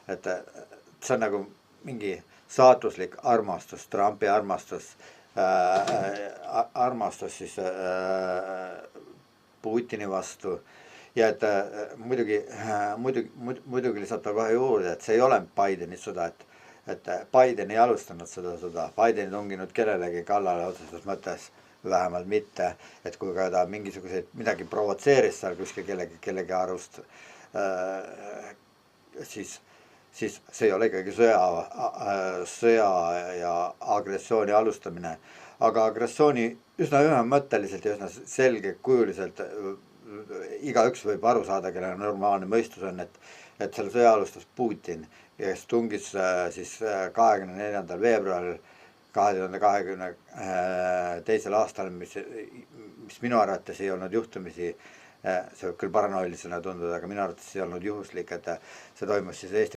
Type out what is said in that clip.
et see on nagu mingi saatuslik armastus, Trumpi armastus siis Putini vastu ja et muidugi lisab ta kohe juurde, et see ei ole Bideni sõda, et Biden ei alustanud seda sõda, Biden ei tunginud kellelegi kallale otseses mõttes, vähemalt mitte, et kui ka ta mingisuguseid midagi provotseeris seal kuskil kellegi arust, siis see ei ole ikkagi sõja ja agressiooni alustamine, aga agressiooni üsna ühemõtteliselt ja üsna selgekujuliselt igaüks võib aru saada, kellel normaalne mõistus on, et selle sõja alustas Putin, kes tungis siis 24. veebruaril 2022. aastal, mis minu arvates ei olnud juhtumisi, see võib küll paranoilisena tunduda, aga minu arvates ei olnud juhuslik, et see toimus siis Eesti